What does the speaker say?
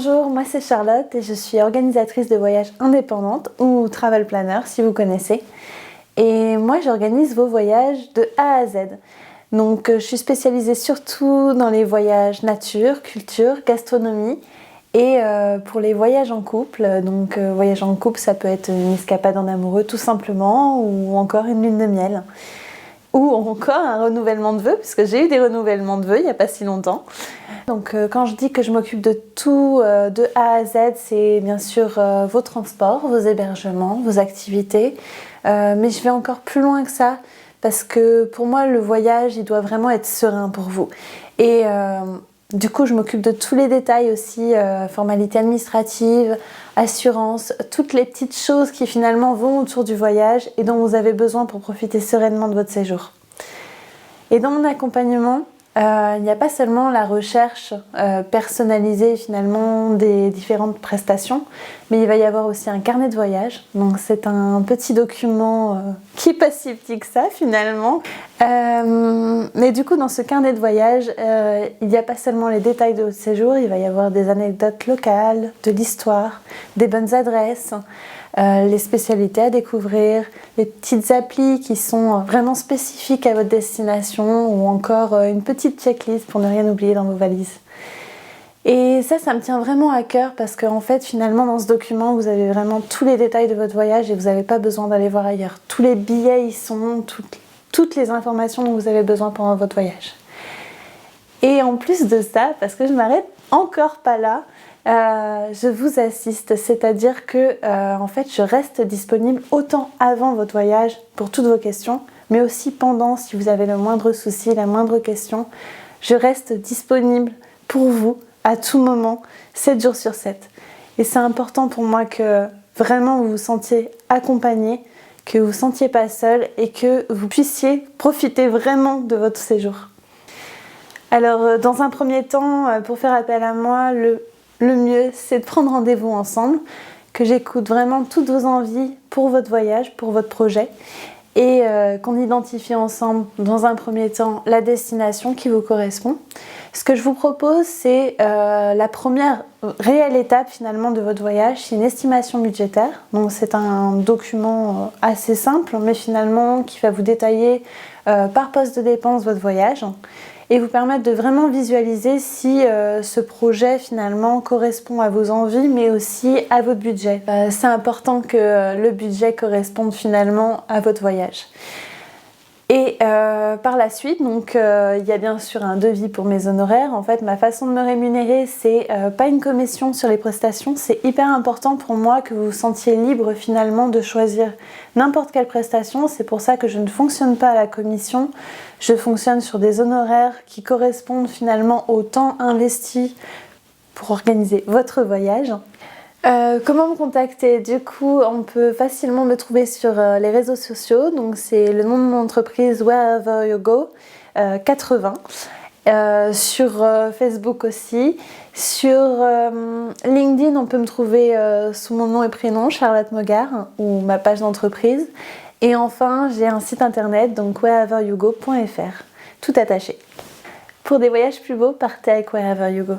Bonjour, moi c'est Charlotte et je suis organisatrice de voyages indépendante ou travel planner si vous connaissez. Et moi j'organise vos voyages de A à Z. Donc je suis spécialisée surtout dans les voyages nature, culture, gastronomie et pour les voyages en couple. Donc voyage en couple, ça peut être une escapade en amoureux tout simplement ou encore une lune de miel. Ou encore un renouvellement de vœux, puisque j'ai eu des renouvellements de vœux il n'y a pas si longtemps. Donc quand je dis que je m'occupe de tout de A à Z, c'est bien sûr vos transports, vos hébergements, vos activités. Mais je vais encore plus loin que ça, parce que pour moi le voyage, il doit vraiment être serein pour vous. Et du coup je m'occupe de tous les détails aussi, formalités administratives, assurances, toutes les petites choses qui finalement vont autour du voyage et dont vous avez besoin pour profiter sereinement de votre séjour. Et dans mon accompagnement, il n'y a pas seulement la recherche personnalisée finalement des différentes prestations, mais il va y avoir aussi un carnet de voyage. Donc c'est un petit document qui n'est pas si petit que ça finalement. Mais du coup dans ce carnet de voyage, il n'y a pas seulement les détails de votre séjour, il va y avoir des anecdotes locales, de l'histoire, des bonnes adresses, les spécialités à découvrir, les petites applis qui sont vraiment spécifiques à votre destination ou encore une petite checklist pour ne rien oublier dans vos valises. Et ça me tient vraiment à cœur parce qu'en fait finalement dans ce document vous avez vraiment tous les détails de votre voyage et vous n'avez pas besoin d'aller voir ailleurs. Tous les billets y sont, toutes les informations dont vous avez besoin pendant votre voyage. Et en plus de ça, parce que je m'arrête encore pas là, je vous assiste, c'est-à-dire que en fait je reste disponible autant avant votre voyage pour toutes vos questions, mais aussi pendant si vous avez le moindre souci, la moindre question, je reste disponible pour vous à tout moment, 7 jours sur 7. Et c'est important pour moi que vraiment vous vous sentiez accompagné, que vous ne vous sentiez pas seul et que vous puissiez profiter vraiment de votre séjour. Alors dans un premier temps, pour faire appel à moi, le mieux c'est de prendre rendez-vous ensemble, que j'écoute vraiment toutes vos envies pour votre voyage, pour votre projet et qu'on identifie ensemble dans un premier temps la destination qui vous correspond. Ce que je vous propose, c'est la première réelle étape finalement de votre voyage, c'est une estimation budgétaire. Donc c'est un document assez simple mais finalement qui va vous détailler par poste de dépense votre voyage et vous permettre de vraiment visualiser si ce projet finalement correspond à vos envies mais aussi à votre budget. C'est important que le budget corresponde finalement à votre voyage. Et par la suite, donc il y a bien sûr un devis pour mes honoraires. En fait, ma façon de me rémunérer, c'est pas une commission sur les prestations. C'est hyper important pour moi que vous vous sentiez libre finalement de choisir n'importe quelle prestation. C'est pour ça que je ne fonctionne pas à la commission. Je fonctionne sur des honoraires qui correspondent finalement au temps investi pour organiser votre voyage. Comment me contacter? Du coup, on peut facilement me trouver sur les réseaux sociaux. Donc c'est le nom de mon entreprise Wherever You Go 80. Sur Facebook aussi. Sur LinkedIn, on peut me trouver sous mon nom et prénom, Charlotte Mogard, ou ma page d'entreprise. Et enfin, j'ai un site internet, donc whereveryougo.fr, tout attaché. Pour des voyages plus beaux, partez avec Wherever You Go.